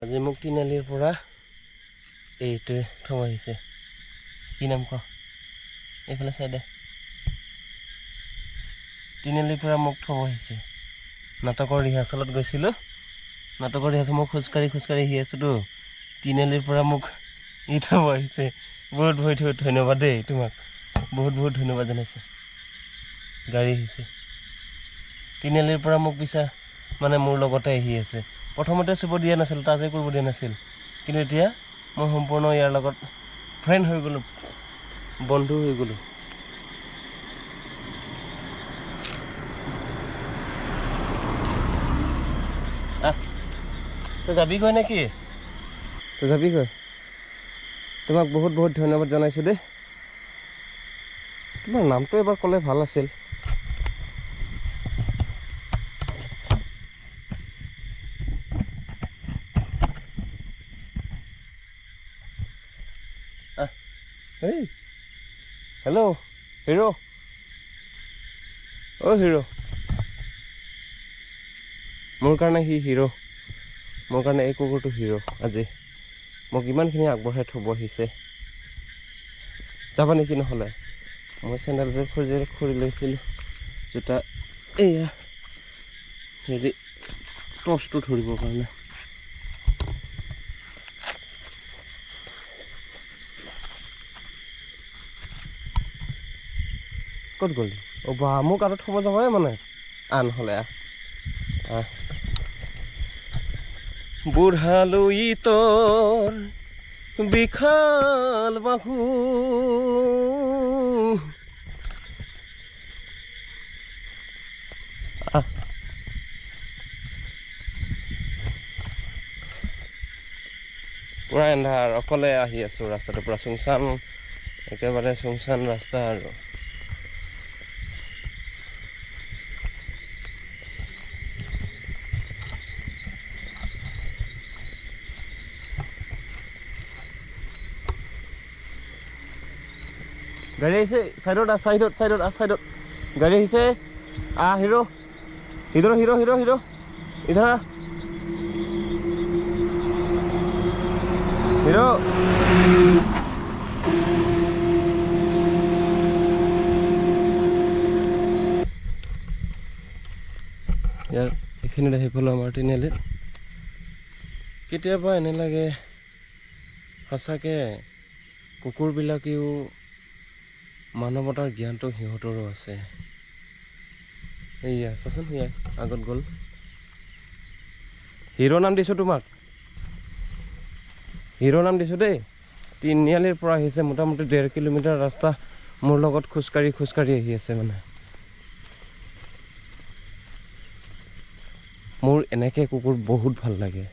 আজি মোক তিনিআলিৰ পৰা এইটোৱে থব আহিছে। কি নাম ক? এইফালে চাই দে। তিনিআলিৰ পৰা মোক থব আহিছে। নাটকৰ ৰিহাৰ্চেলত গৈছিলোঁ। নাটকৰ ৰিহাৰ্চেল মই খোজকাঢ়ি আহি আছোঁতো। তিনিআলিৰ পৰা মোক থব আহিছে। বহুত ধন্যবাদ দেই তোমাক। বহুত ধন্যবাদ জনাইছোঁ। গাড়ী আহিছে। তিনিআলিৰ পৰা মোক মানে মোৰ লগতে আহি আছে। প্ৰথমতে চুব দিয়া নাছিল, তাজে কৰিব দিয়া নাছিল, কিন্তু এতিয়া মই সম্পূৰ্ণ ইয়াৰ লগত ফ্ৰেণ্ড হৈ গ'লোঁ, বন্ধু হৈ গ'লোঁ। তই যাবিগৈ নে কি? তই যাবিগৈ? তোমাক বহুত ধন্যবাদ জনাইছোঁ দেই। তোমাৰ নামটো এবাৰ ক'লে ভাল আছিল। Hey, hello, hero. হিৰো, মোৰ কাৰণে সি হিৰো। মোৰ কাৰণে এই কুকুৰটো হিৰো। আজি মোক ইমানখিনি আগবঢ়াই থব আহিছে। যাবা নেকি নহ'লে? মই চেণ্ডেলযোৰ খুলি লৈছিলোঁ। জোতা এয়া হেৰি টৰ্চটো ধৰিবৰ কাৰণে। ক'ত গ'লি? বা মোক আৰু থব যাবই মানে। নহ'লে বুঢ়ালৈ তোৰ বিশাল বাহু, পুৰা এন্ধাৰ। অকলে আহি আছোঁ। ৰাস্তাটো পুৰা চুনচান, একেবাৰে চুনচান ৰাস্তা আৰু। গাড়ী আহিছে। চাইডত গাড়ী আহিছে। Hero, ইধৰ ইধৰ hero. ইয়াৰ এইখিনিত আহি পালোঁ আমাৰ তিনিআলিত। কেতিয়াবা এনে লাগে সঁচাকৈ কুকুৰবিলাকেও মানৱতাৰ জ্ঞানটো সিহঁতৰো আছে। এইয়া চাচোন, সেয়া আগত গ'ল। হিৰো নাম দিছোঁ তোমাক, হিৰো নাম দিছোঁ দেই। তিনিআলিৰ পৰা আহিছে, মোটামুটি 1.5 কিলোমিটাৰ ৰাস্তা মোৰ লগত খোজকাঢ়ি আহি আছে। মানে মোৰ এনেকৈ কুকুৰ বহুত ভাল লাগে।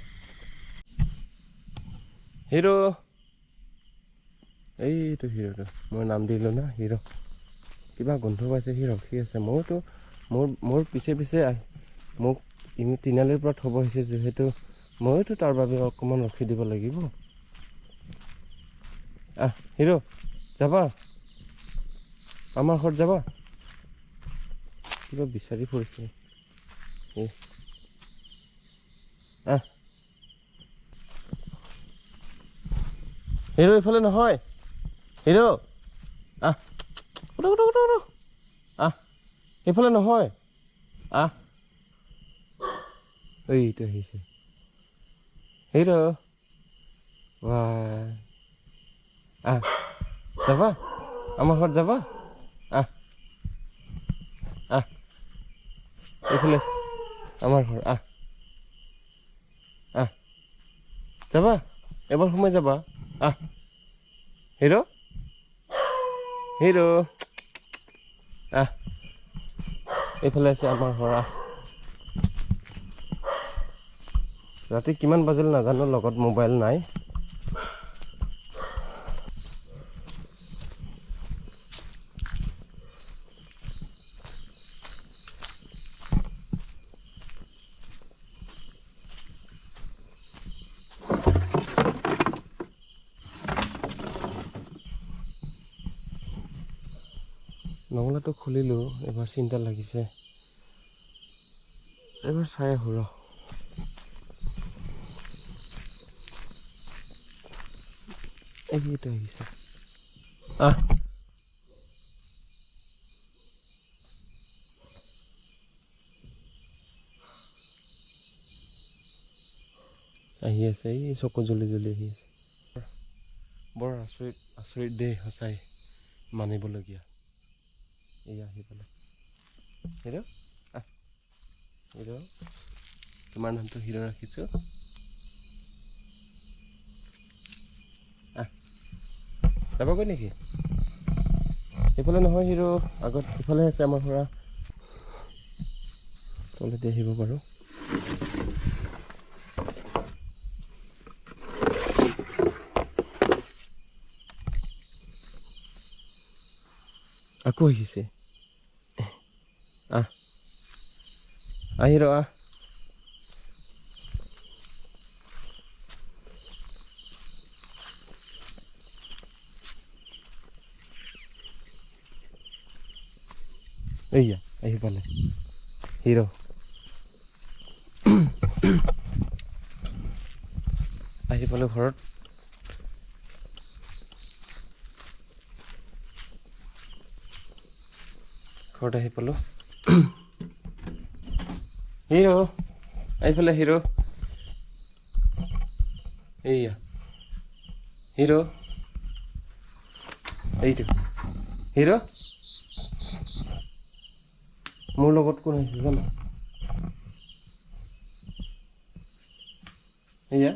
হিৰো, এইটো হিৰোটো মই নাম দিলোঁ না, হিৰো। কিবা গোন্ধ পাইছে, সি ৰখি আছে। মোৰ পিছে মোক তিনিআলিৰ পৰা থব আহিছে যিহেতু, ময়োতো তাৰ বাবে অকণমান ৰখি দিব লাগিব। হিৰো, যাবা? আমাৰ ঘৰত যাবা? কিবা বিচাৰি ফুৰিছে। হিৰো, এইফালে নহয়। হিৰো, সেইফালে নহয়। এইটো আহিছে। হিৰো, যাবা? আমাৰ ঘৰত যাবা? এইফালে আমাৰ ঘৰ। যাবা? এবাৰ সোমাই যাবা? হিৰো, এইফালে আছে আমাৰ ঘৰ। ৰাতি কিমান বাজিল নাজানো, লগত মোবাইল নাই। নঙলাটো খুলিলোঁ, এবাৰ চিন্তা লাগিছে। এবাৰ চাই আহোঁ ৰ। এইটো আহিছে আহ আহি আছে এই চকু জ্বলি জ্বলি আহি আছে বৰ আচৰিত আচৰিত দেই সঁচাই মানিবলগীয়া এয়া আহি পালে হিৰ' আহ হিৰ' তোমাৰ নামটো হিৰ' ৰাখিছোঁ আহ যাবগৈ নেকি এইফালে নহয় হিৰ' আগত ইফালে আছে আমাৰ ঘৰা তলেদি আহিব পাৰোঁ আকৌ আহিছে আহ আহিৰ আহ এইয়া আহি পালে হিৰ' আহি পালোঁ ঘৰত আহি পালোঁ হিৰ' আহিফালে হিৰ' এইয়া হিৰ' এইটো হিৰ' মোৰ লগত কোন আহিছে জানো এয়া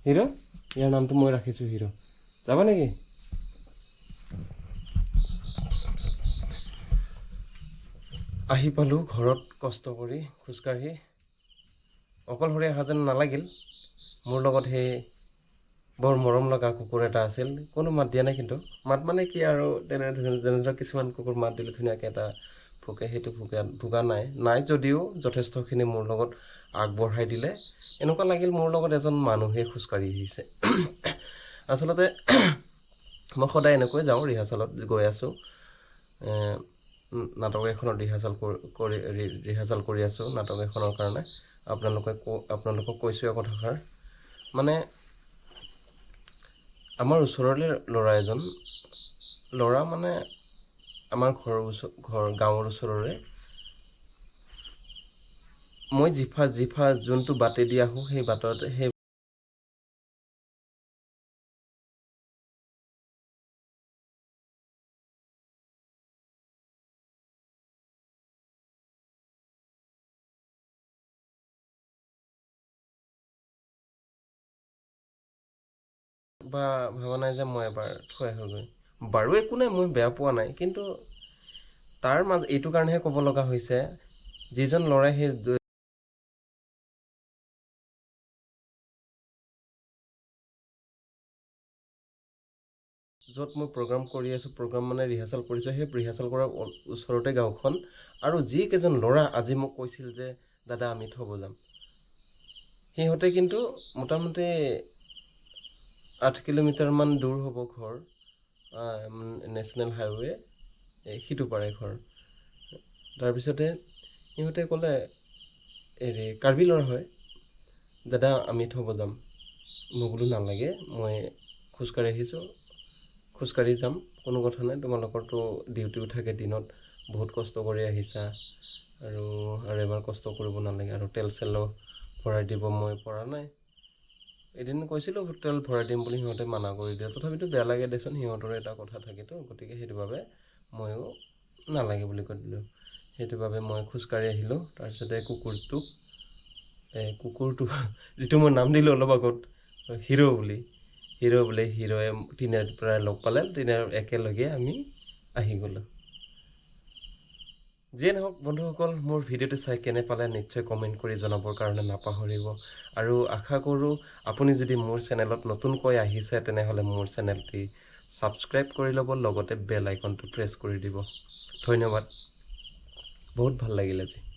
হিৰ' ইয়াৰ নামটো মই ৰাখিছোঁ হিৰ' যাবা নেকি আহি পালোঁ ঘৰত কষ্ট কৰি খোজকাঢ়ি অকলশৰীয়া অহা যেন নালাগিল মোৰ লগত সেই বৰ মৰম লগা কুকুৰ এটা আছিল কোনো মাত দিয়া নাই কিন্তু মাত মানে কি আৰু যেনে কিছুমান কুকুৰ মাত দিলে ধুনীয়াকৈ এটা ভোকে সেইটো ভোকা নাই যদিও যথেষ্টখিনি মোৰ লগত আগবঢ়াই দিলে এনেকুৱা লাগিল মোৰ লগত এজন মানুহে খোজকাঢ়ি আহিছে আচলতে মই সদায় এনেকৈ যাওঁ ৰিহাৰ্চেলত গৈ আছোঁ নাটক এখনৰ ৰিহাৰ্চেল কৰি আছোঁ নাটক এখনৰ কাৰণে আপোনালোকক কৈছোঁ কথাষাৰ মানে আমাৰ ওচৰৰে ল'ৰা মানে আমাৰ গাঁৱৰ ওচৰৰে মই জিফা যোনটো বাটেদি আহোঁ সেই বাটতে সেই বা ভবা নাই যে মই এবাৰ থৈ আহোঁগৈ বাৰু একো নাই মই বেয়া পোৱা নাই কিন্তু তাৰ এইটো কাৰণেহে ক'ব লগা হৈছে যিজন ল'ৰাই সেই য'ত মই প্ৰগ্ৰাম কৰি আছোঁ প্ৰগ্ৰাম মানে ৰিহাৰ্চেল কৰিছোঁ সেই ৰিহাৰ্চেল কৰাৰ ওচৰতে গাঁওখন আৰু যিকেইজন ল'ৰা আজি মোক কৈছিল যে দাদা আমি থ'ব যাম সিহঁতে কিন্তু মোটামুটি 8 কিলোমিটাৰমান দূৰ হ'ব ঘৰ নেশ্যনেল হাইৱে সিটো পাৰে ঘৰ তাৰপিছতে সিহঁতে ক'লে হেৰি কাৰ্বি ল'ৰা হয় দাদা আমি থ'ব যাম মই বোলো নালাগে মই খোজকাঢ়ি আহিছোঁ খোজকাঢ়ি যাম কোনো কথা নাই তোমালোকৰতো ডিউটিও থাকে দিনত বহুত কষ্ট কৰি আহিছা আৰু এবাৰ কষ্ট কৰিব নালাগে আৰু তেল চেলো ভৰাই দিব মই পৰা নাই এদিন কৈছিলোঁ তেল ভৰাই দিম বুলি সিহঁতে মানা কৰি দিয়ে তথাপিতো বেয়া লাগে দেচোন সিহঁতৰ এটা কথা থাকেতো গতিকে সেইটো বাবে ময়ো নালাগে বুলি কৈ দিলোঁ সেইটো বাবে মই খোজকাঢ়ি আহিলোঁ তাৰপিছতে কুকুৰটো যিটো মই নাম দিলোঁ অলপ আগত হিৰ' বুলি হিৰ'য়ে তিনিআলিৰ পৰা লগ পালে তিনিআলিত একেলগে আমি আহি গ'লোঁ যিয়ে নহওক বন্ধুসকল মোৰ ভিডিঅ'টো চাই কেনে পালে নিশ্চয় কমেণ্ট কৰি জনাবৰ কাৰণে নাপাহৰিব আৰু আশা কৰোঁ আপুনি যদি মোৰ চেনেলত নতুনকৈ আহিছে তেনেহ'লে মোৰ চেনেলটি ছাবস্ক্ৰাইব কৰি ল'ব লগতে বেল আইকনটো প্ৰেছ কৰি দিব ধন্যবাদ বহুত ভাল লাগিল আজি